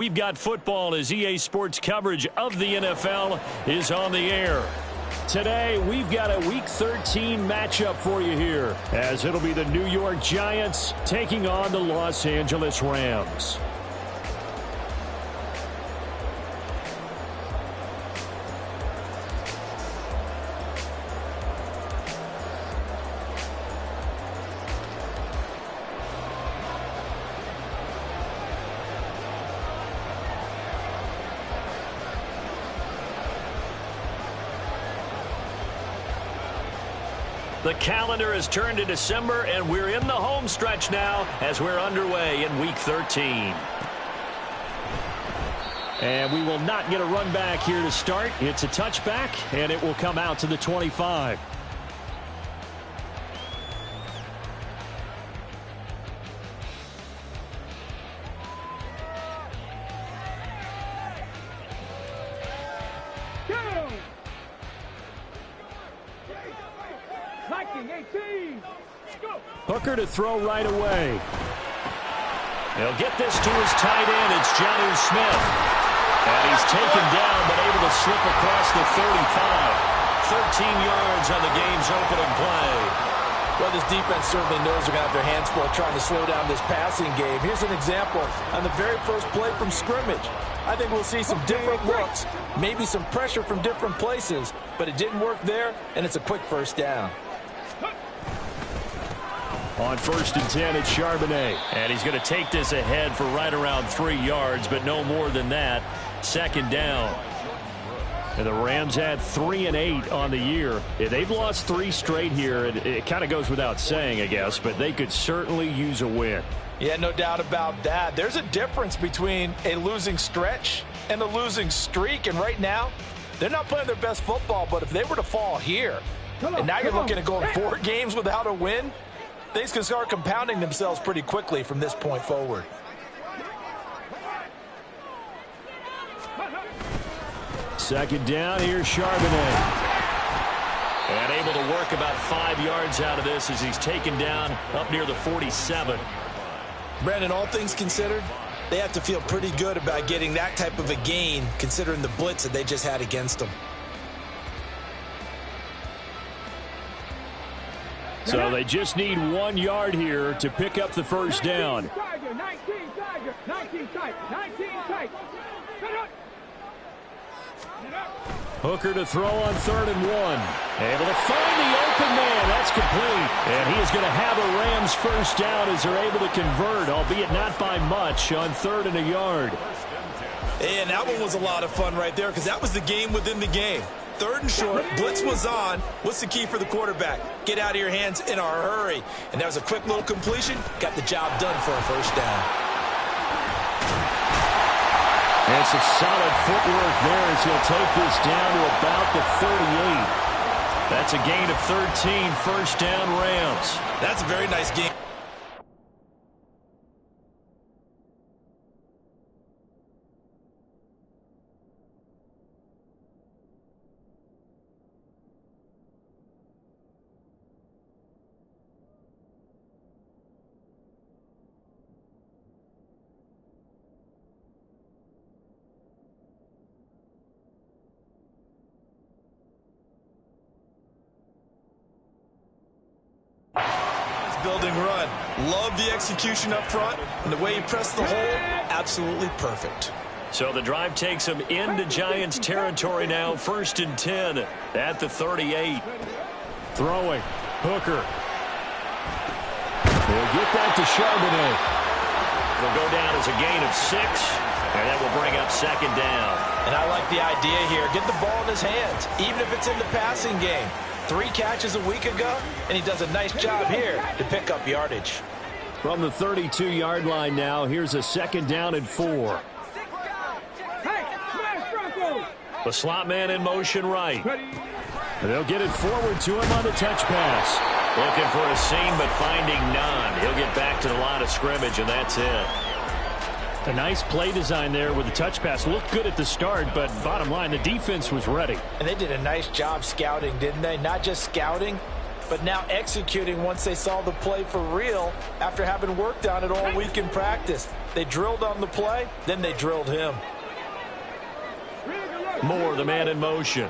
We've got football as EA Sports coverage of the NFL is on the air. Today, we've got a Week 13 matchup for you here, as it'll be the New York Giants taking on the Los Angeles Rams. The calendar has turned to December, and we're in the home stretch now as we're underway in Week 13. And we will not get a run back here to start. It's a touchback, and it will come out to the 25. Hooker to throw right away. He'll get this to his tight end. It's Jonnu Smith. And he's taken down but able to slip across the 35. 13 yards on the game's opening play. Well, this defense certainly knows they're going to have their hands full trying to slow down this passing game. Here's an example on the very first play from scrimmage. I think we'll see some different looks, maybe some pressure from different places, but it didn't work there, and it's a quick first down. On 1st and 10, it's Charbonnet. And he's going to take this ahead for right around 3 yards, but no more than that. 2nd down. And the Rams had 3 and 8 on the year. They've lost 3 straight here. It kind of goes without saying, I guess, but they could certainly use a win. Yeah, no doubt about that. There's a difference between a losing stretch and a losing streak. And right now, they're not playing their best football, but if they were to fall here, and now you're looking at going 4 games without a win, things can start compounding themselves pretty quickly from this point forward. Second down, here's Charbonnet. And able to work about 5 yards out of this as he's taken down up near the 47. Brandon, all things considered, they have to feel pretty good about getting that type of a gain considering the blitz that they just had against them. So they just need 1 yard here to pick up the first down. Hooker to throw on 3rd and 1. Able to find the open man. That's complete. And he is going to have a Rams first down as they're able to convert, albeit not by much, on 3rd and a yard. And that one was a lot of fun right there because that was the game within the game. 3rd and short, blitz was on. What's the key for the quarterback? Get out of your hands in a hurry. And that was a quick little completion. Got the job done for a first down. And some solid footwork there as he'll take this down to about the 38. That's a gain of 13, first down Rams. That's a very nice game. Building run. Love the execution up front, and the way he pressed the hole, absolutely perfect. So the drive takes him into Giants territory now. 1st and 10 at the 38. Throwing. Hooker. He'll get that to Charbonnet. It'll go down as a gain of 6, and that will bring up 2nd down. And I like the idea here. Get the ball in his hands, even if it's in the passing game. 3 catches a week ago, and he does a nice job here to pick up yardage. From the 32-yard line now, here's a 2nd down and 4. The slot man in motion right. They'll get it forward to him on the touch pass. Looking for a seam, but finding none. He'll get back to the line of scrimmage, and that's it. A nice play design there with the touch pass. Looked good at the start, but bottom line, the defense was ready. And they did a nice job scouting, didn't they? Not just scouting, but now executing once they saw the play for real after having worked on it all week in practice. They drilled on the play, then they drilled him. Moore, the man in motion.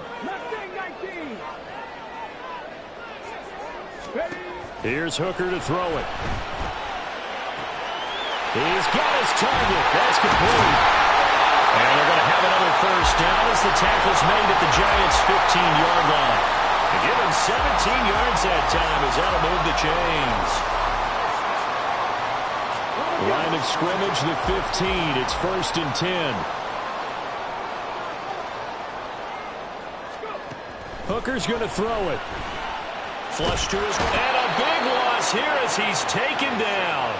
Here's Hooker to throw it. He's got his target. That's complete. And they're going to have another first down as the tackle's made at the Giants' 15-yard line. They give him 17 yards that time as that'll move the chains. Line of scrimmage, the 15. It's 1st and 10. Hooker's going to throw it. Flush to his... And a big loss here as he's taken down.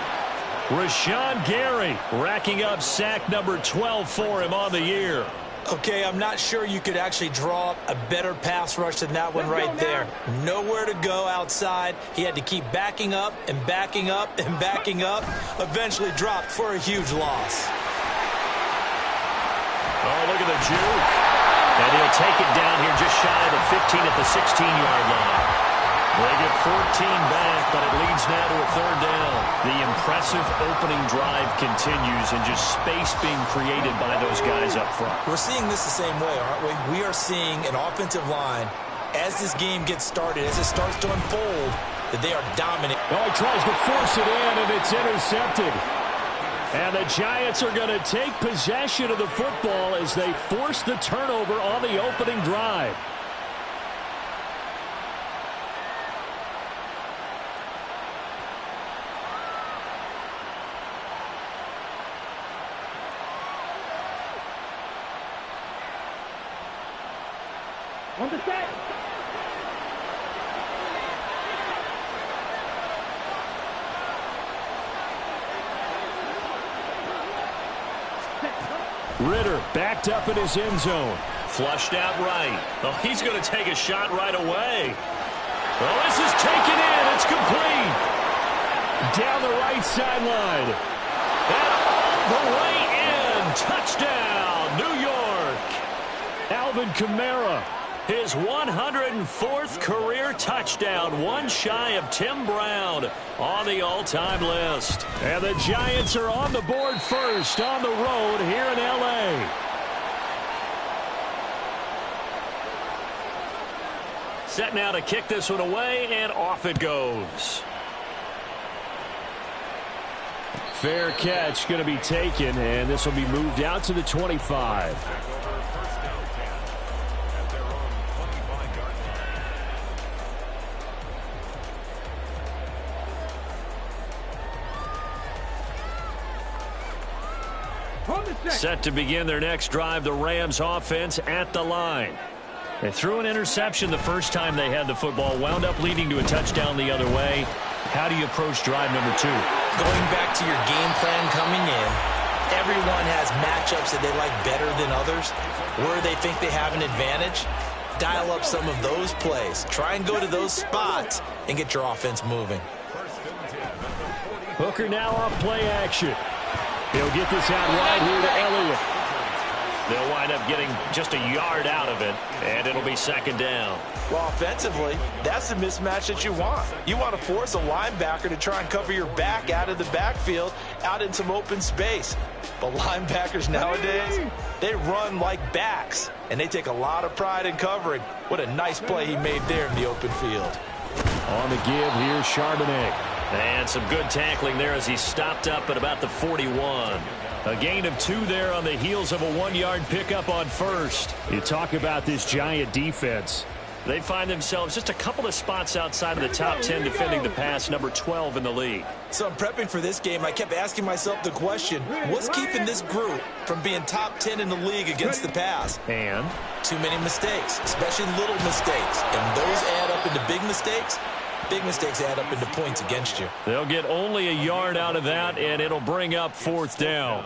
Rashawn Gary racking up sack number 12 for him on the year. Okay, I'm not sure you could actually draw up a better pass rush than that one right there. Nowhere to go outside. He had to keep backing up and backing up and backing up. Eventually dropped for a huge loss. Oh, look at the juke. And he'll take it down here just shy of the 15 at the 16-yard line. They get 14 back, but it leads now to a 3rd down. The impressive opening drive continues and just space being created by those guys up front. We're seeing this the same way, aren't we? We are seeing an offensive line, as this game gets started, as it starts to unfold, that they are dominant. Oh, he tries to force it in, and it's intercepted. And the Giants are going to take possession of the football as they force the turnover on the opening drive. On the set. Ritter backed up in his end zone. Flushed out right. Oh, he's going to take a shot right away. Oh, this is taken in. It's complete. Down the right sideline. And all the way in. Touchdown, New York. Alvin Kamara. His 104th career touchdown, one shy of Tim Brown on the all-time list. And the Giants are on the board first on the road here in L.A. Set now to kick this one away, and off it goes. Fair catch going to be taken, and this will be moved out to the 25. Set to begin their next drive, the Rams offense at the line. They threw an interception the first time they had the football, wound up leading to a touchdown the other way. How do you approach drive number 2? Going back to your game plan coming in, everyone has matchups that they like better than others. Where they think they have an advantage, dial up some of those plays. Try and go to those spots and get your offense moving. Hooker now off play action. He'll get this out right here to Elliott. They'll wind up getting just a yard out of it, and it'll be 2nd down. Well, offensively, that's the mismatch that you want. You want to force a linebacker to try and cover your back out of the backfield, out in some open space. But linebackers nowadays, they run like backs, and they take a lot of pride in covering. What a nice play he made there in the open field. On the give, here's Charbonnet. And some good tackling there as he stopped up at about the 41. A gain of 2 there on the heels of a 1-yard pickup on first. You talk about this Giant defense. They find themselves just a couple of spots outside of the top 10 defending the pass, number 12 in the league. So I'm prepping for this game. I kept asking myself the question, what's keeping this group from being top 10 in the league against the pass? And? Too many mistakes, especially little mistakes. And those add up into big mistakes. Big mistakes add up into points against you. They'll get only a yard out of that, and it'll bring up 4th down.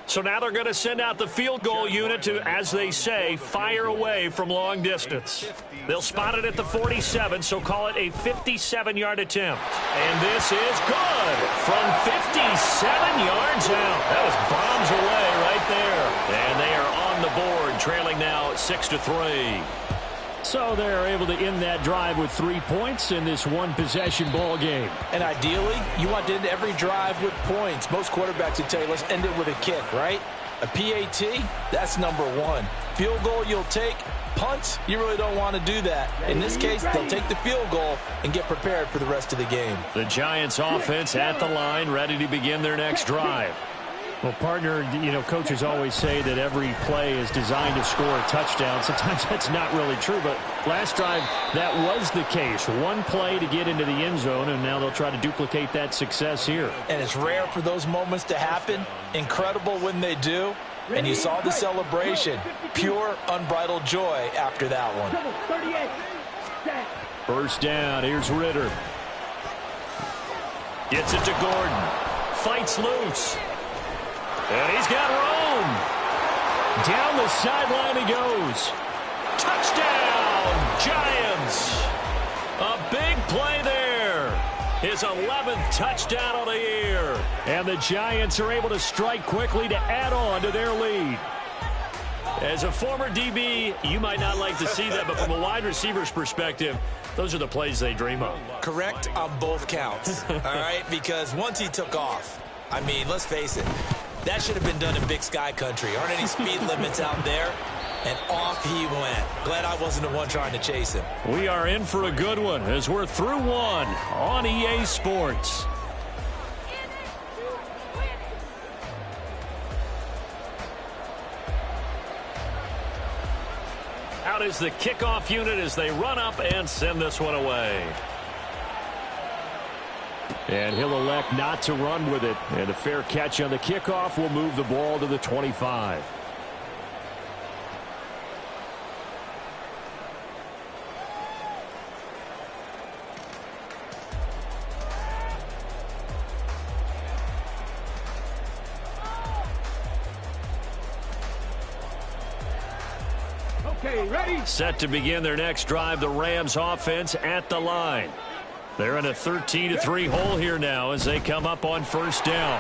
So now they're going to send out the field goal unit to, as they say, fire away from long distance. They'll spot it at the 47, so call it a 57-yard attempt. And this is good from 57 yards out. That was bombs away right there. And they are on the board, trailing now 6-3. So they're able to end that drive with 3 points in this one-possession ball game. And ideally, you want to end every drive with points. Most quarterbacks would tell you, let's end it with a kick, right? A PAT, that's number one. Field goal you'll take. Punts, you really don't want to do that. In this case, they'll take the field goal and get prepared for the rest of the game. The Giants offense at the line, ready to begin their next drive. Well, partner, coaches always say that every play is designed to score a touchdown. Sometimes that's not really true, but last drive, that was the case. One play to get into the end zone, and now they'll try to duplicate that success here. And it's rare for those moments to happen. Incredible when they do. And you saw the celebration. Pure, unbridled joy after that one. First down, here's Ritter. Gets it to Gordon. Fights loose. And he's got room. Down the sideline he goes. Touchdown, Giants. A big play there. His 11th touchdown of the year. And the Giants are able to strike quickly to add on to their lead. As a former DB, you might not like to see that, but from a wide receiver's perspective, those are the plays they dream of. Correct on both counts, all right? Because once he took off, I mean, let's face it, that should have been done in Big Sky Country. Aren't any speed limits out there? And off he went. Glad I wasn't the one trying to chase him. We are in for a good one as we're through one on EA Sports. Out is the kickoff unit as they run up and send this one away. And he'll elect not to run with it. And a fair catch on the kickoff will move the ball to the 25. Okay, ready? Set to begin their next drive, the Rams offense at the line. They're in a 13-3 hole here now as they come up on first down.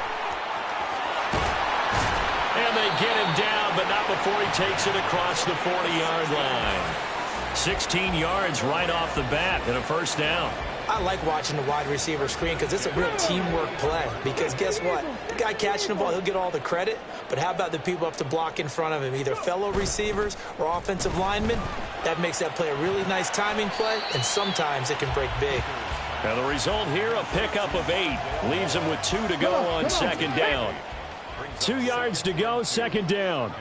And they get him down, but not before he takes it across the 40-yard line. 16 yards right off the bat and a first down. I like watching the wide receiver screen because it's a real teamwork play. Because guess what? The guy catching the ball, he'll get all the credit. But how about the people up to block in front of him, either fellow receivers or offensive linemen? That makes that play a really nice timing play, and sometimes it can break big. Now the result here, a pickup of 8. Leaves him with 2 to go on second down. 2 yards to go, second down.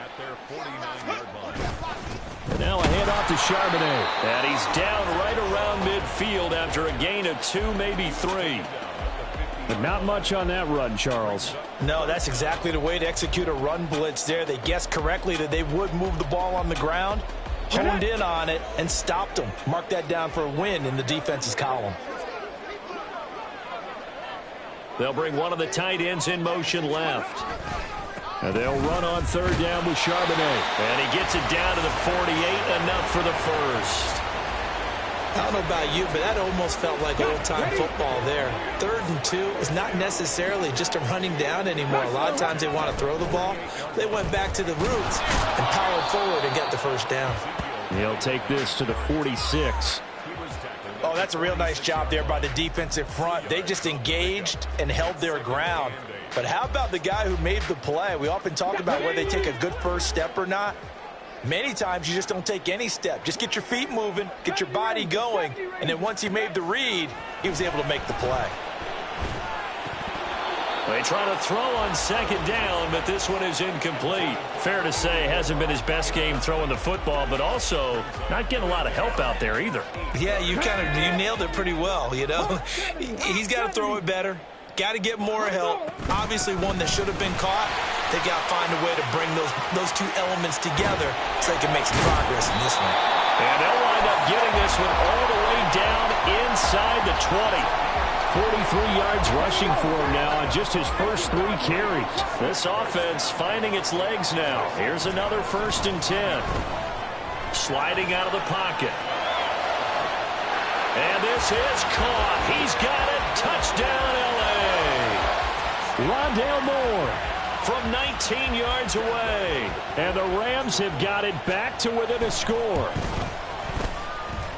And now a handoff to Charbonnet. And he's down right around midfield after a gain of 2, maybe 3. But not much on that run, Charles. No, that's exactly the way to execute a run blitz there. They guessed correctly that they would move the ball on the ground, honed in on it, and stopped them. Mark that down for a win in the defense's column. They'll bring one of the tight ends in motion left. And they'll run on third down with Charbonnet. And he gets it down to the 48, enough for the first. I don't know about you, but that almost felt like old-time football there. 3rd and 2 is not necessarily just a running down anymore. A lot of times they want to throw the ball. They went back to the roots and powered forward and got the first down. He'll take this to the 46. Oh, that's a real nice job there by the defensive front. They just engaged and held their ground. But how about the guy who made the play? We often talk about whether they take a good first step or not. Many times you just don't take any step. Just get your feet moving, get your body going, and then once he made the read, he was able to make the play. They try to throw on second down, but this one is incomplete. Fair to say, hasn't been his best game throwing the football, but also not getting a lot of help out there either. Yeah, you nailed it pretty well, you know. He's got to throw it better. Got to get more help. Obviously one that should have been caught. They got to find a way to bring those two elements together so they can make some progress in this one. And they'll wind up getting this one all the way down inside the 20. 43 yards rushing for him now on just his first 3 carries. This offense finding its legs now. Here's another 1st and 10. Sliding out of the pocket. And this is caught. He's got it. Touchdown, L.A. Rondale Moore from 19 yards away. And the Rams have got it back to within a score.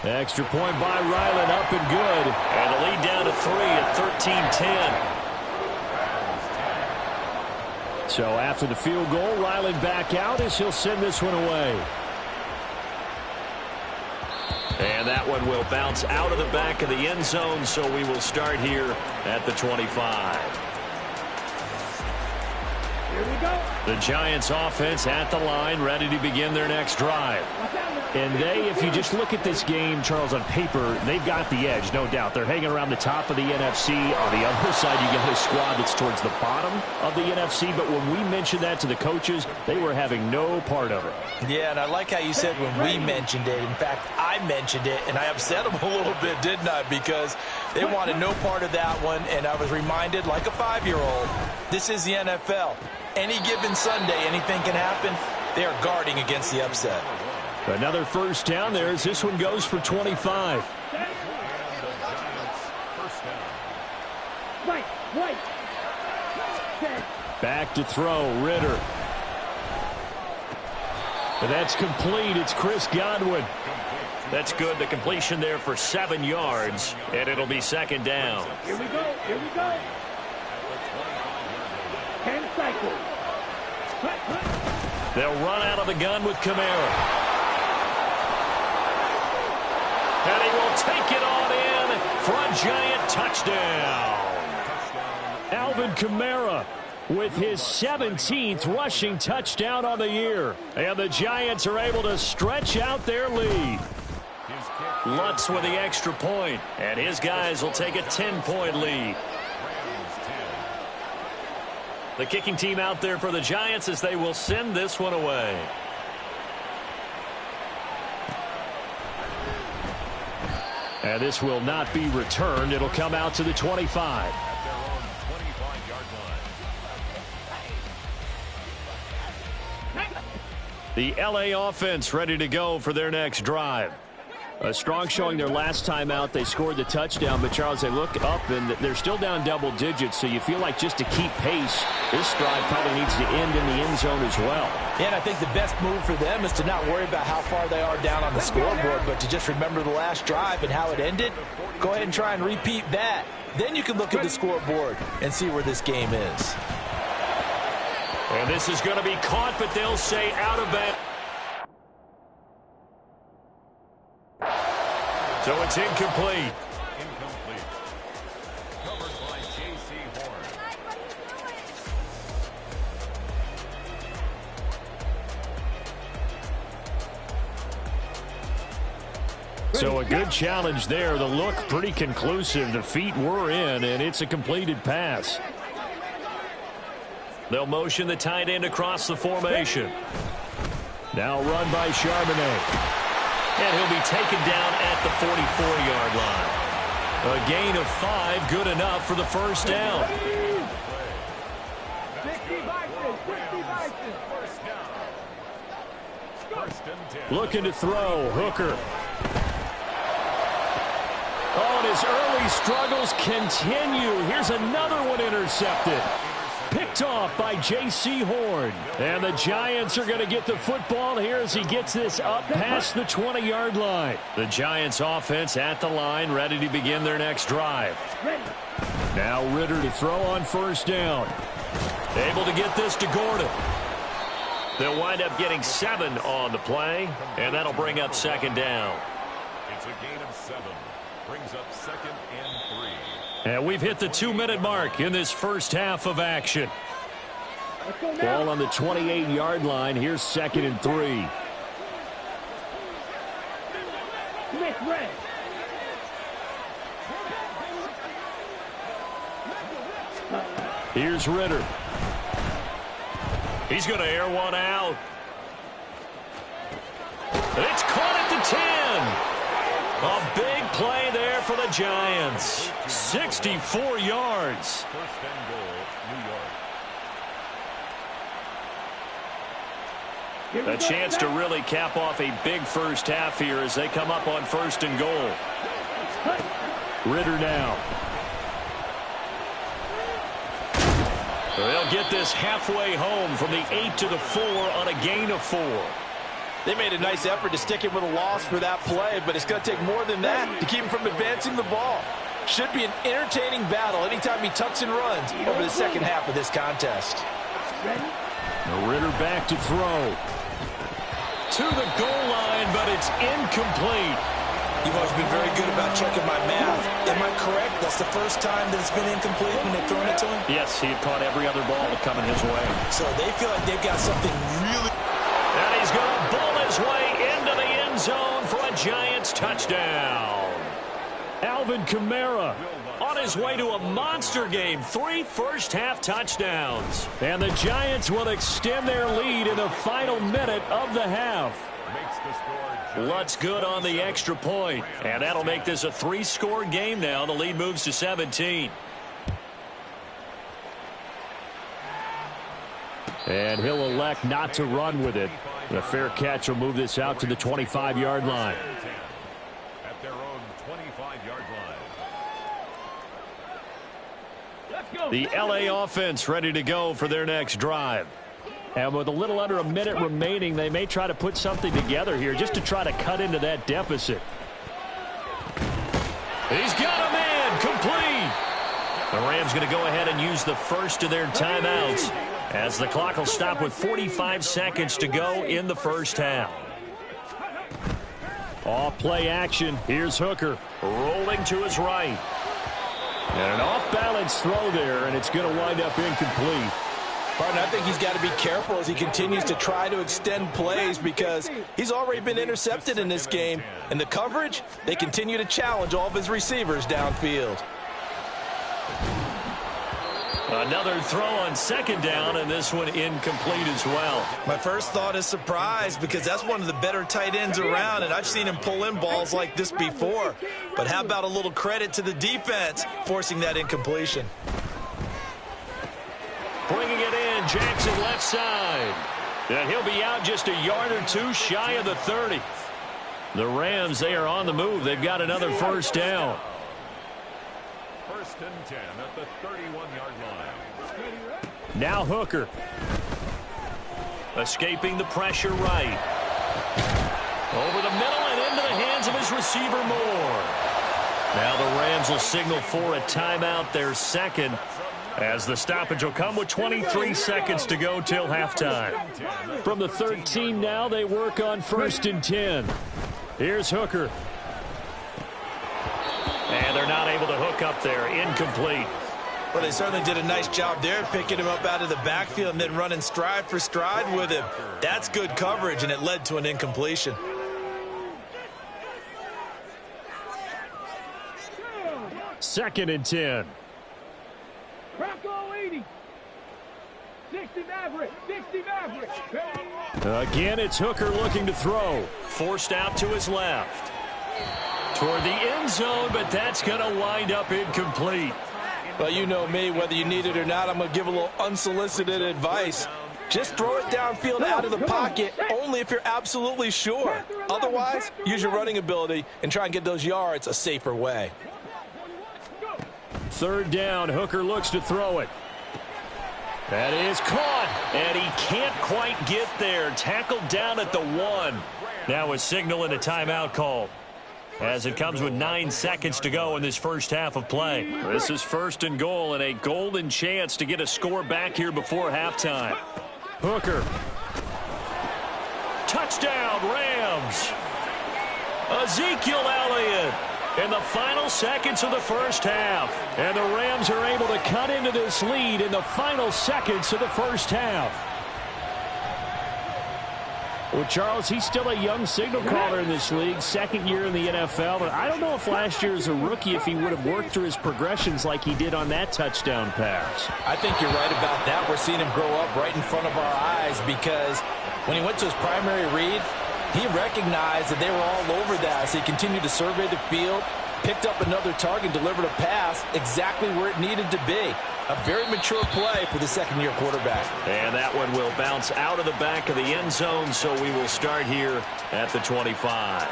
Extra point by Ryland, up and good. And the lead down to 3 at 13-10. So after the field goal, Ryland back out as he'll send this one away. And that one will bounce out of the back of the end zone, so we will start here at the 25. Here we go. The Giants offense at the line, ready to begin their next drive. And they, if you just look at this game, Charles, on paper, they've got the edge, no doubt. They're hanging around the top of the NFC. On the other side, you get a squad that's towards the bottom of the NFC. But when we mentioned that to the coaches, they were having no part of it. Yeah, and I like how you said when we mentioned it. In fact, I mentioned it, and I upset them a little bit, didn't I? Because they wanted no part of that one, and I was reminded, like a 5-year-old, this is the NFL. Any given Sunday, anything can happen. They are guarding against the upset. Another first down there as this one goes for 25. Right. Back to throw, Ritter. And that's complete. It's Chris Godwin. That's good. The completion there for 7 yards, and it'll be second down. Here we go. 10 cycles. They'll run out of the gun with Kamara. And he will take it on in for a Giant touchdown. Alvin Kamara with his 17th rushing touchdown on the year. And the Giants are able to stretch out their lead. Lutz with the extra point, and his guys will take a 10-point lead. The kicking team out there for the Giants as they will send this one away. And this will not be returned. It'll come out to the 25. The LA offense ready to go for their next drive. A strong showing their last time out. They scored the touchdown, but Charles, they look up and they're still down double digits, so you feel like just to keep pace, this drive probably needs to end in the end zone as well. Yeah, and I think the best move for them is to not worry about how far they are down on the scoreboard, but to just remember the last drive and how it ended. Go ahead and try and repeat that. Then you can look at the scoreboard and see where this game is. And this is going to be caught, but they'll say out of bounds. So it's incomplete. Covered by J.C. Horn. So a good challenge there. The look pretty conclusive. The feet were in, and it's a completed pass. They'll motion the tight end across the formation. Now run by Charbonnet. And he'll be taken down at the 44-yard line. A gain of 5, good enough for the first down. Looking to throw, Hooker. Oh, and his early struggles continue. Here's another one intercepted. Picked off by J.C. Horn. And the Giants are going to get the football here as he gets this up past the 20-yard line. The Giants offense at the line, ready to begin their next drive. Now Ritter to throw on first down. Able to get this to Gordon. They'll wind up getting 7 on the play, and that'll bring up second down. It's a gain of 7. Brings up 2nd and 3. And we've hit the 2-minute mark in this first half of action. Ball on the 28-yard line. Here's 2nd and 3. Here's Ritter. He's going to air one out. It's caught at the 10. A big play there for the Giants. 64 yards. First and goal, New York. A chance to really cap off a big first half here as they come up on 1st and goal. Ritter now. They'll get this halfway home from the 8 to the 4 on a gain of 4. They made a nice effort to stick him with a loss for that play, but it's going to take more than that to keep him from advancing the ball. Should be an entertaining battle anytime he tucks and runs over the second half of this contest. Ritter back to throw. To the goal line, but it's incomplete. You've always been very good about checking my math. Am I correct? That's the first time that it's been incomplete when they've thrown it to him? Yes, he had caught every other ball coming his way. So they feel like they've got something really... And he's going to bull his way into the end zone for a Giants touchdown. Alvin Kamara on his way to a monster game. 3 first-half touchdowns. And the Giants will extend their lead in the final minute of the half. Lutz good on the extra point. And that'll make this a 3-score game now. The lead moves to 17. And he'll elect not to run with it. The fair catch will move this out to the 25-yard line. At their own 25-yard line. The LA offense ready to go for their next drive. And with a little under a minute remaining, they may try to put something together here just to try to cut into that deficit. He's got a man, complete. The Rams going to go ahead and use the first of their timeouts as the clock will stop with 45 seconds to go in the first half. Off play action. Here's Hooker rolling to his right. And an off-balance throw there, and it's going to wind up incomplete. Partner, I think he's got to be careful as he continues to try to extend plays because he's already been intercepted in this game. And the coverage, they continue to challenge all of his receivers downfield. Another throw on second down, and this one incomplete as well. My first thought is surprise because that's one of the better tight ends around, and I've seen him pull in balls like this before. But how about a little credit to the defense forcing that incompletion? Bringing it in, Jackson left side. And he'll be out just a yard or two shy of the 30. The Rams, they are on the move. They've got another first down. First and 10 at the 31-yard line. Now Hooker. Escaping the pressure right. Over the middle and into the hands of his receiver Moore. Now the Rams will signal for a timeout, their second, as the stoppage will come with 23 seconds to go till halftime. From the 13 now, they work on first and 10. Here's Hooker. And they're not able to hook up there. Incomplete. Well, they certainly did a nice job there, picking him up out of the backfield and then running stride for stride with him. That's good coverage, and it led to an incompletion. Second and 10. Bronco 80. 60 Maverick. 60 Maverick. Again, it's Hooker looking to throw. Forced out to his left. Toward the end zone, but that's going to wind up incomplete. Well, you know me, whether you need it or not, I'm going to give a little unsolicited advice. Just throw it downfield out of the pocket only if you're absolutely sure. Otherwise, use your running ability and try and get those yards a safer way. Third down, Hooker looks to throw it. That is caught, and he can't quite get there. Tackled down at the 1. Now a signal and a timeout call, as it comes with 9 seconds to go in this first half of play. This is first and goal and a golden chance to get a score back here before halftime. Hooker. Touchdown, Rams. Ezekiel Elliott in the final seconds of the first half. And the Rams are able to cut into this lead in the final seconds of the first half. Well, Charles, he's still a young signal caller in this league, second year in the NFL. But I don't know if last year as a rookie, if he would have worked through his progressions like he did on that touchdown pass. I think you're right about that. We're seeing him grow up right in front of our eyes because when he went to his primary read, he recognized that they were all over that. So he continued to survey the field, picked up another target, delivered a pass exactly where it needed to be. A very mature play for the second-year quarterback. And that one will bounce out of the back of the end zone, so we will start here at the 25.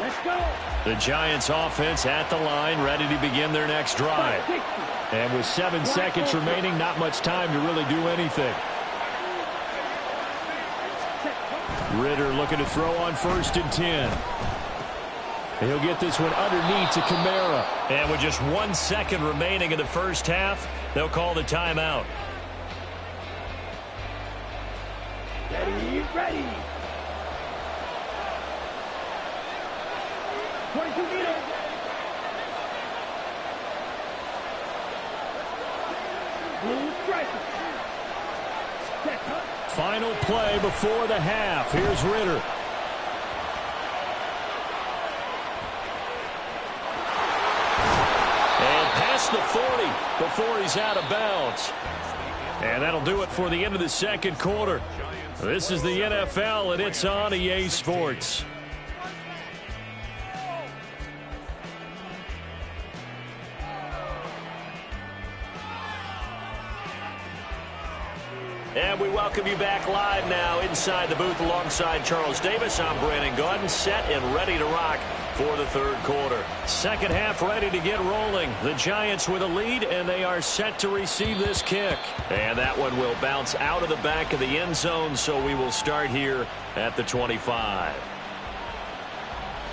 Let's go. The Giants offense at the line, ready to begin their next drive. And with 7 seconds remaining, not much time to really do anything. Ritter looking to throw on 1st and 10. He'll get this one underneath to Kamara. And with just 1 second remaining in the first half, they'll call the timeout. Ready, ready. 22 meters. Blue striker. Final play before the half. Here's Ritter. And past the 40 before he's out of bounds. And that'll do it for the end of the second quarter. This is the NFL, and it's on EA Sports. And we welcome you back live now inside the booth alongside Charles Davis. I'm Brandon Gaudin, set and ready to rock for the third quarter. Second half ready to get rolling. The Giants with a lead, and they are set to receive this kick. And that one will bounce out of the back of the end zone, so we will start here at the 25.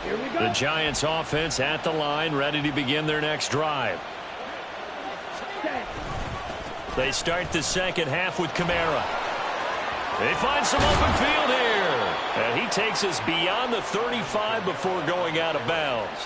Here we go. The Giants offense at the line, ready to begin their next drive. They start the second half with Kamara. They find some open field here. And he takes us beyond the 35 before going out of bounds.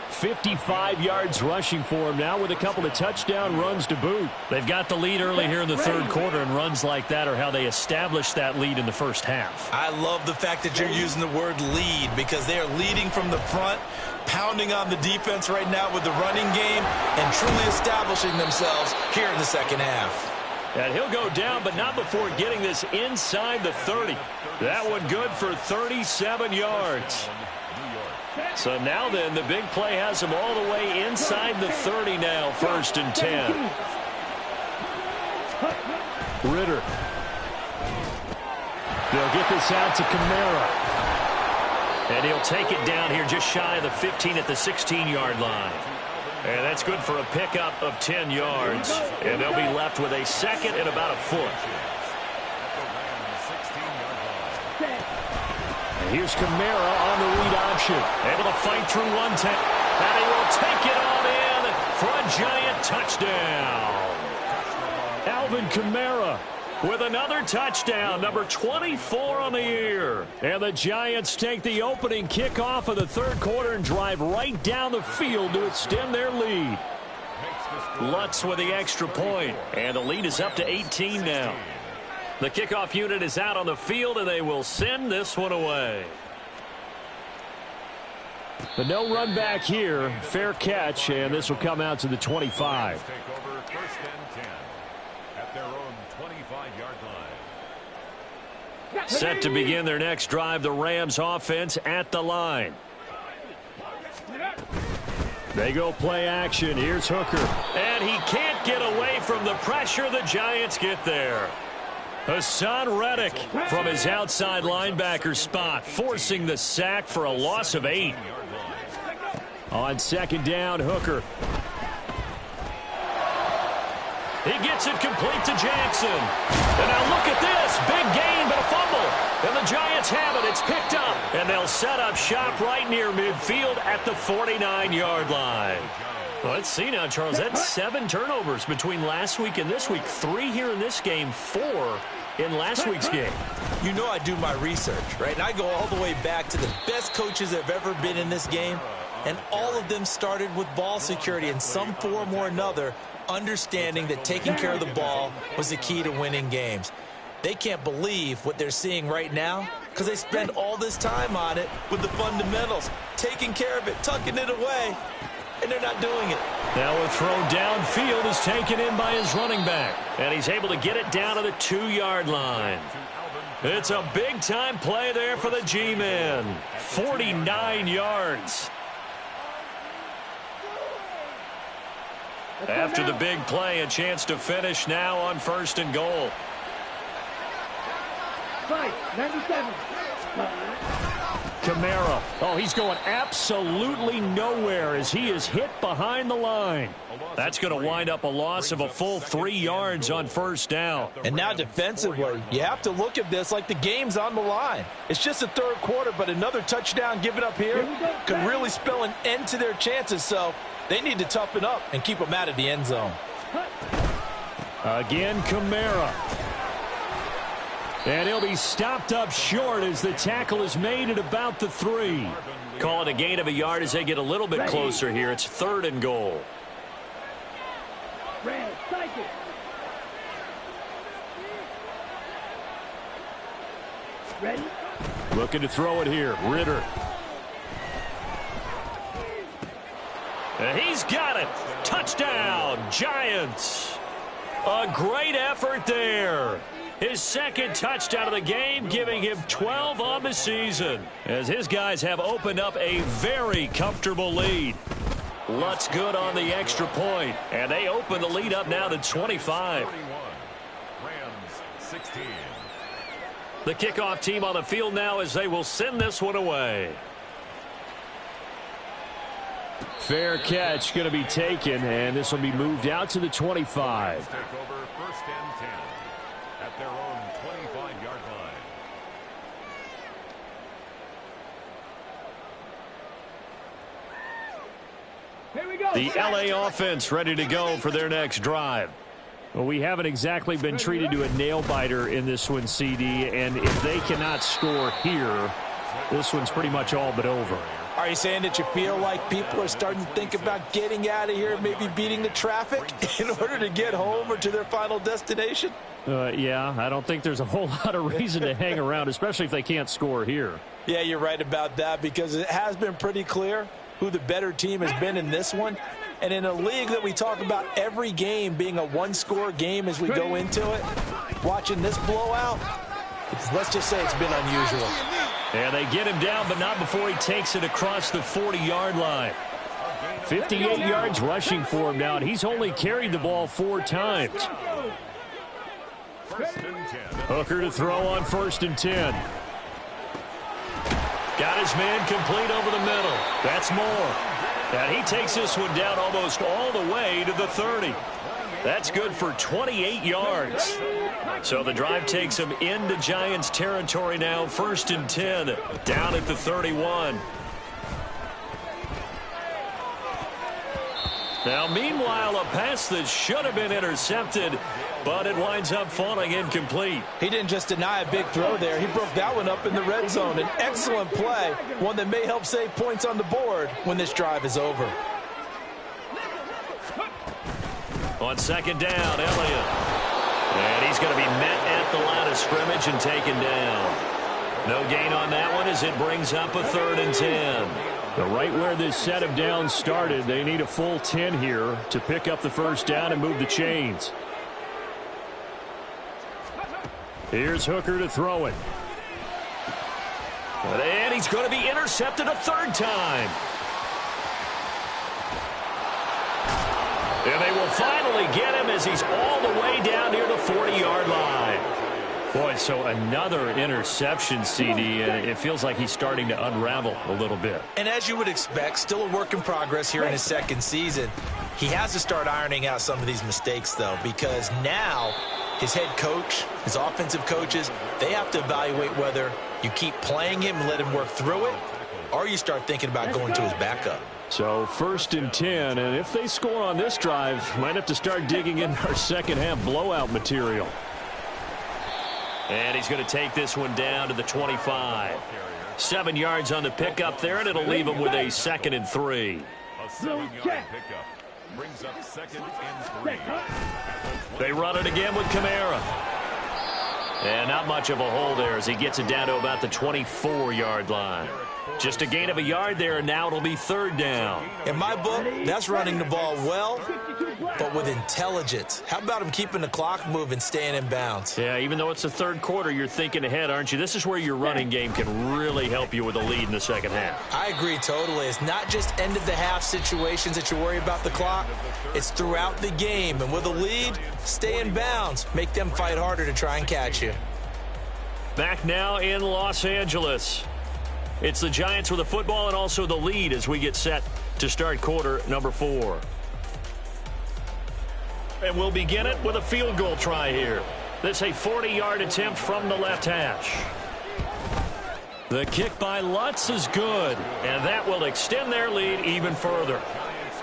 55 yards rushing for him now with a couple of touchdown runs to boot. They've got the lead early here in the third quarter, and runs like that are how they establish that lead in the first half. I love the fact that you're using the word lead, because they are leading from the front, pounding on the defense right now with the running game, and truly establishing themselves here in the second half. And he'll go down, but not before getting this inside the 30. That one good for 37 yards. So now then, the big play has him all the way inside the 30 now, 1st and 10. Ritter. They'll get this out to Kamara. And he'll take it down here just shy of the 15 at the 16-yard line. And that's good for a pickup of 10 yards. And they'll be left with a second and about a foot. And here's Kamara on the read option. Able to fight through one tackle. And he will take it on in for a Giant touchdown. Alvin Kamara with another touchdown, number 24 on the year. And the Giants take the opening kickoff of the third quarter and drive right down the field to extend their lead. Lutz with the extra point, and the lead is up to 18 now. The kickoff unit is out on the field, and they will send this one away. But no run back here. Fair catch, and this will come out to the 25. Set to begin their next drive, the Rams offense at the line. They go play action. Here's Hooker. And he can't get away from the pressure. The Giants get there. Hassan Reddick from his outside linebacker spot, forcing the sack for a loss of 8. On second down, Hooker. He gets it complete to Jackson. And now look at this. Big gain, but a fumble. And the Giants have it. It's picked up. And they'll set up shop right near midfield at the 49-yard line. Well, let's see now, Charles. That's 7 turnovers between last week and this week. 3 here in this game, 4 in last week's game. You know I do my research, right? And I go all the way back to the best coaches that have ever been in this game. And all of them started with ball security in some form or another, understanding that taking care of the ball was the key to winning games. They can't believe what they're seeing right now because they spend all this time on it with the fundamentals, taking care of it, tucking it away, and they're not doing it. Now a throw downfield is taken in by his running back, and he's able to get it down to the 2-yard line. It's a big-time play there for the G-men. 49 yards. After the big play, a chance to finish now on 1st and goal. Right, 97. Kamara. Oh, he's going absolutely nowhere as he is hit behind the line. That's going to wind up a loss of a full 3 yards on first down. And now defensively, you have to look at this like the game's on the line. It's just the third quarter, but another touchdown given up here could really spell an end to their chances. So they need to toughen up and keep them out of the end zone. Again, Kamara. And he'll be stopped up short as the tackle is made at about the 3. Call it a gain of a yard as they get a little bit closer here. It's 3rd and goal. Red, cycle. Ready? Looking to throw it here. Ritter. And he's got it. Touchdown, Giants. A great effort there. His second touchdown of the game, giving him 12 on the season, as his guys have opened up a very comfortable lead. Lutz good on the extra point, and they open the lead up now to 25. Rams 16. The kickoff team on the field now as they will send this one away. Fair catch going to be taken, and this will be moved out to the 25. Take over 1st and 10 at their own 25-yard line. Here we go. The LA offense ready to go for their next drive. Well, we haven't exactly been treated to a nail-biter in this one, CD, and if they cannot score here, this one's pretty much all but over. Are you saying that you feel like people are starting to think about getting out of here, maybe beating the traffic in order to get home or to their final destination? Yeah, I don't think there's a whole lot of reason to hang around, especially if they can't score here. Yeah, you're right about that, because it has been pretty clear who the better team has been in this one. And in a league that we talk about every game being a one-score game as we go into it, watching this blowout, let's just say it's been unusual. And they get him down, but not before he takes it across the 40-yard line. 58 yards rushing for him now, and he's only carried the ball 4 times. 1st and 10. Hooker to throw on 1st and 10. Got his man complete over the middle. That's Moore. And he takes this one down almost all the way to the 30. That's good for 28 yards. So the drive takes him into Giants territory now. 1st and 10, down at the 31. Now, meanwhile, a pass that should have been intercepted, but it winds up falling incomplete. He didn't just deny a big throw there. He broke that one up in the red zone. An excellent play, one that may help save points on the board when this drive is over. On 2nd down, Elliott. And he's going to be met at the line of scrimmage and taken down. No gain on that one as it brings up a 3rd and 10. But right where this set of downs started, they need a full 10 here to pick up the 1st down and move the chains. Here's Hooker to throw it. And he's going to be intercepted a 3rd time. And they will finally get him as he's all the way down near the 40-yard line. Boy, so another interception, CD, and it feels like he's starting to unravel a little bit. And as you would expect, still a work in progress here in his 2nd season. He has to start ironing out some of these mistakes, though, because now his head coach, his offensive coaches, they have to evaluate whether you keep playing him and let him work through it, or you start thinking about going to his backup. So 1st and 10, and if they score on this drive, might have to start digging in our second-half blowout material. And he's going to take this one down to the 25. 7 yards on the pickup there, and it'll leave him with a 2nd and 3. A 7-yard pickup brings up 2nd and 3. They run it again with Kamara. And not much of a hole there as he gets it down to about the 24-yard line. Just a gain of a yard there, and now it'll be 3rd down. In my book, that's running the ball well, but with intelligence. How about him keeping the clock moving, staying in bounds? Yeah, even though it's the 3rd quarter, you're thinking ahead, aren't you? This is where your running game can really help you with a lead in the 2nd half. I agree totally. It's not just end-of-the-half situations that you worry about the clock. It's throughout the game. And with a lead, stay in bounds. Make them fight harder to try and catch you. Back now in Los Angeles. It's the Giants with the football and also the lead as we get set to start quarter number 4. And we'll begin it with a field goal try here. This a 40-yard attempt from the left hash. The kick by Lutz is good, and that will extend their lead even further.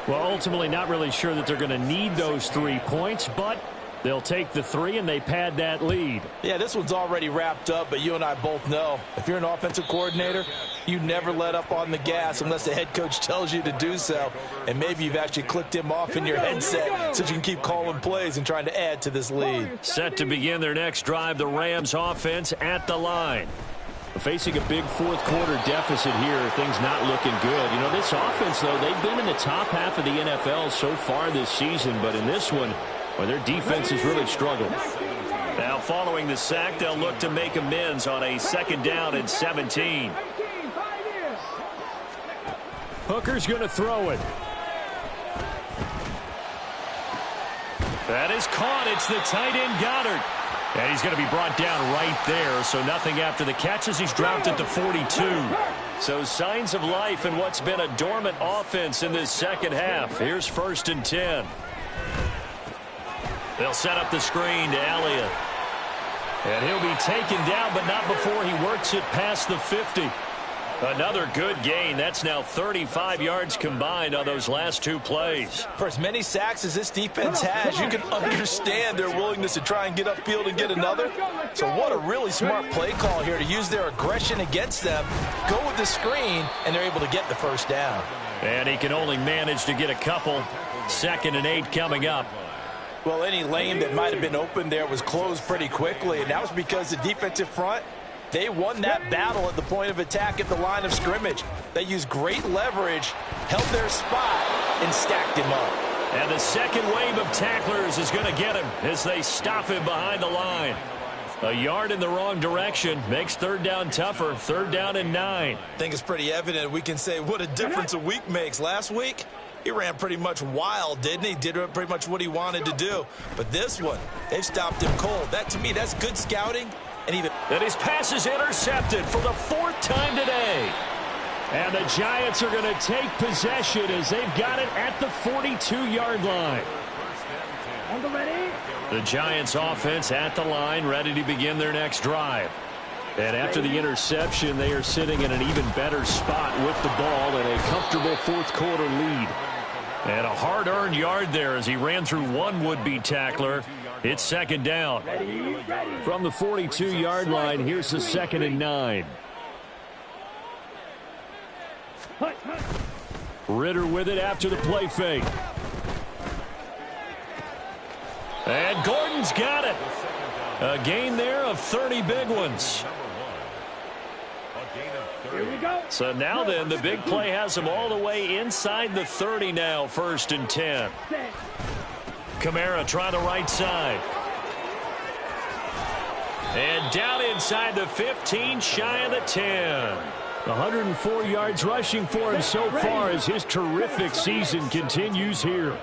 Well, ultimately not really sure that they're going to need those 3 points, but they'll take the 3 and they pad that lead. Yeah, this one's already wrapped up, but you and I both know if you're an offensive coordinator, you never let up on the gas unless the head coach tells you to do so. And maybe you've actually clicked him off in your headset so you can keep calling plays and trying to add to this lead. Set to begin their next drive, the Rams offense at the line. Facing a big fourth quarter deficit here, things not looking good. You know, this offense, though, they've been in the top half of the NFL so far this season, but in this one, well, their defense has really struggled. Now, following the sack, they'll look to make amends on a 2nd down and 17. Hooker's going to throw it. That is caught. It's the tight end Goddard. And he's going to be brought down right there, so nothing after the catch as he's dropped at the 42. So signs of life in what's been a dormant offense in this second half. Here's 1st and 10. They'll set up the screen to Elliott. And he'll be taken down, but not before he works it past the 50. Another good gain. That's now 35 yards combined on those last 2 plays. For as many sacks as this defense has, you can understand their willingness to try and get upfield and get another. So what a really smart play call here to use their aggression against them, go with the screen, and they're able to get the 1st down. And he can only manage to get a couple. 2nd and 8 coming up. Well, any lane that might have been open there was closed pretty quickly, and that was because the defensive front, they won that battle at the point of attack at the line of scrimmage. They used great leverage, held their spot, and stacked him up. And the second wave of tacklers is going to get him as they stop him behind the line. A yard in the wrong direction makes 3rd down tougher. 3rd down and 9. I think it's pretty evident. We can say what a difference a week makes. Last week, he ran pretty much wild, didn't he? Did pretty much what he wanted to do. But this one, they've stopped him cold. That, to me, that's good scouting. And his pass is intercepted for the 4th time today. And the Giants are going to take possession as they've got it at the 42-yard line. The Giants offense at the line, ready to begin their next drive. And after the interception, they are sitting in an even better spot with the ball and a comfortable 4th quarter lead. And a hard-earned yard there as he ran through one would-be tackler. It's 2nd down. From the 42-yard line, here's the 2nd and 9. Ritter with it after the play fake. And Gordon's got it. A gain there of 30 big ones. So now then, the big play has him all the way inside the 30 now, 1st and 10. Kamara try the right side. And down inside the 15, shy of the 10. 104 yards rushing for him so far as his terrific season continues here.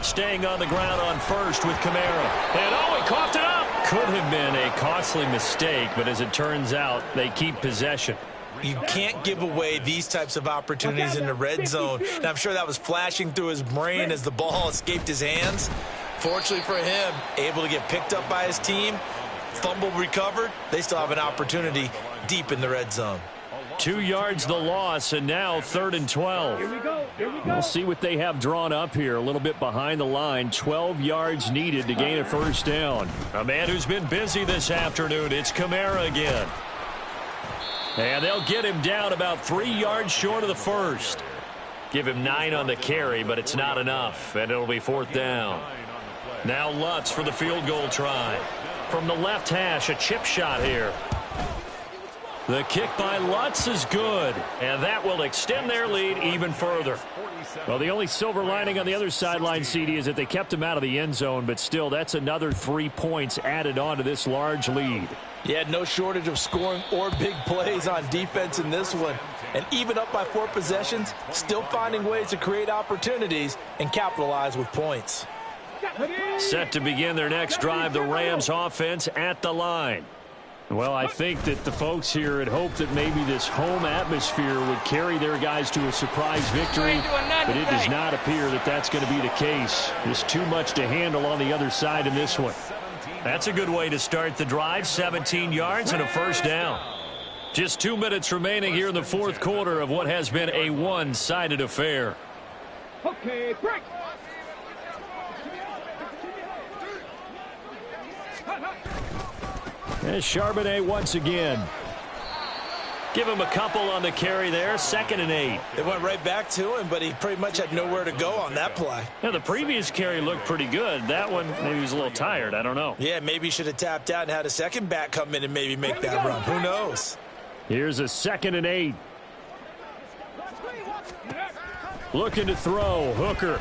Staying on the ground on 1st with Kamara. And oh, he coughed it up. Could have been a costly mistake, but as it turns out, they keep possession. You can't give away these types of opportunities in the red zone. And I'm sure that was flashing through his brain as the ball escaped his hands. Fortunately for him, able to get picked up by his team, fumble recovered. They still have an opportunity deep in the red zone. 2 yards the loss, and now 3rd and 12. Here we go. We'll see what they have drawn up here. A little bit behind the line. 12 yards needed to gain a 1st down. A man who's been busy this afternoon. It's Kamara again. And they'll get him down about 3 yards short of the 1st. Give him 9 on the carry, but it's not enough, and it'll be 4th down. Now Lutz for the field goal try. From the left hash, a chip shot here. The kick by Lutz is good, and that will extend their lead even further. Well, the only silver lining on the other sideline, CD, is that they kept him out of the end zone, but still, that's another 3 points added on to this large lead. Yeah, no shortage of scoring or big plays on defense in this one. And even up by 4 possessions, still finding ways to create opportunities and capitalize with points. Set to begin their next drive, the Rams offense at the line. Well, I think that the folks here had hoped that maybe this home atmosphere would carry their guys to a surprise victory, but it does not appear that that's going to be the case. There's too much to handle on the other side in this one. That's a good way to start the drive, 17 yards and a first down. Just 2 minutes remaining here in the fourth quarter of what has been a one-sided affair. Okay, break. There's Charbonnet once again. Give him a couple on the carry there, 2nd and 8. They went right back to him, but he pretty much had nowhere to go on that play. Now, the previous carry looked pretty good. That one, maybe he was a little tired. I don't know. Yeah, maybe he should have tapped out and had a second back come in and maybe make that run. Who knows? Here's a 2nd and 8. Looking to throw. Hooker.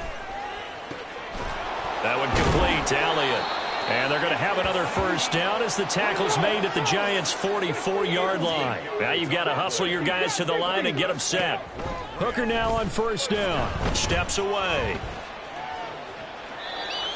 That one complete to Elliott. And they're going to have another first down as the tackle's made at the Giants' 44-yard line. Now you've got to hustle your guys to the line and get them set. Hooker now on first down. Steps away.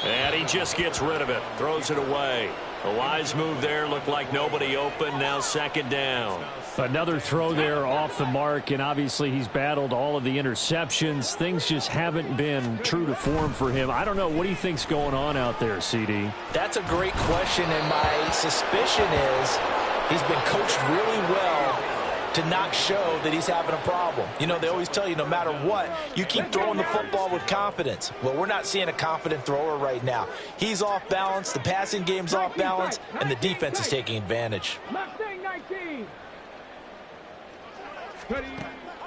And he just gets rid of it. Throws it away. A wise move there. Looked like nobody open. Now 2nd down. Another throw there off the mark, and obviously he's battled all of the interceptions. Things just haven't been true to form for him. I don't know. What do you think's going on out there, CD? That's a great question, and my suspicion is he's been coached really well to not show that he's having a problem. You know, they always tell you no matter what, you keep throwing the football with confidence. Well, we're not seeing a confident thrower right now. He's off balance, the passing game's off balance, and the defense is taking advantage. Mustang 19.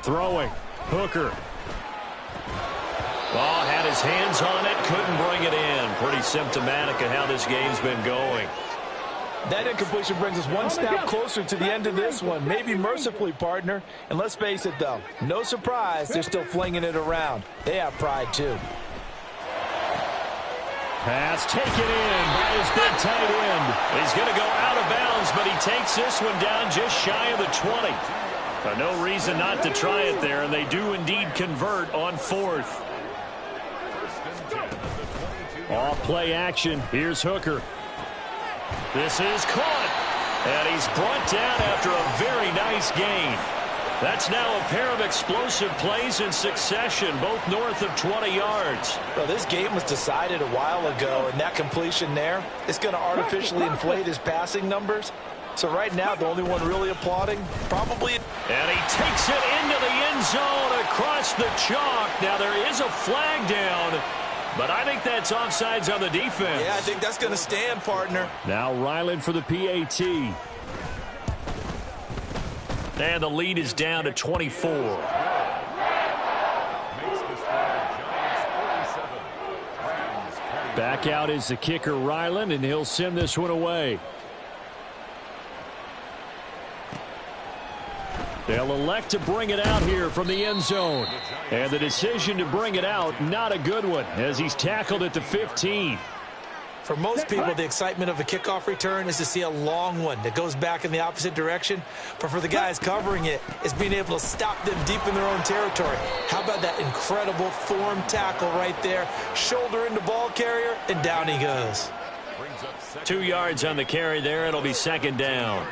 Throwing. Hooker. Oh, had his hands on it, couldn't bring it in. Pretty symptomatic of how this game's been going. That incompletion brings us one step closer to the end of this one. Maybe mercifully, partner. And let's face it, though, no surprise, they're still flinging it around. They have pride, too. Pass taken in by his big tight end. He's going to go out of bounds, but he takes this one down just shy of the 20. No reason not to try it there, and they do indeed convert on 4th. Off play action. Here's Hooker. This is caught, and he's brought down after a very nice gain. That's now a pair of explosive plays in succession, both north of 20 yards. Well, this game was decided a while ago, and that completion there is going to artificially inflate his passing numbers. So right now, the only one really applauding, probably. And he takes it into the end zone across the chalk. Now there is a flag down, but I think that's offsides on the defense. Yeah, I think that's going to stand, partner. Now Ryland for the PAT. And the lead is down to 24. Back out is the kicker, Ryland, and he'll send this one away. They'll elect to bring it out here from the end zone. And the decision to bring it out, not a good one, as he's tackled at the 15. For most people, the excitement of a kickoff return is to see a long one that goes back in the opposite direction. But for the guys covering it, it's being able to stop them deep in their own territory. How about that incredible form tackle right there? Shoulder into ball carrier, and down he goes. 2 yards on the carry there. It'll be 2nd down.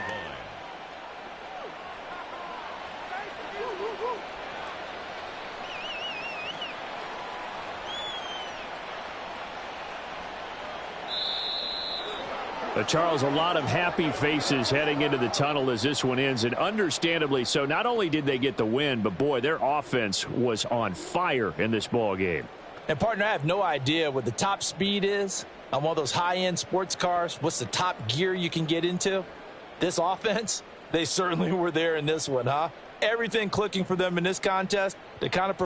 Charles, a lot of happy faces heading into the tunnel as this one ends, and understandably so. Not only did they get the win, but, boy, their offense was on fire in this ball game. And, partner, I have no idea what the top speed is on one of those high-end sports cars. What's the top gear you can get into? This offense, they certainly were there in this one, huh? Everything clicking for them in this contest, they kind of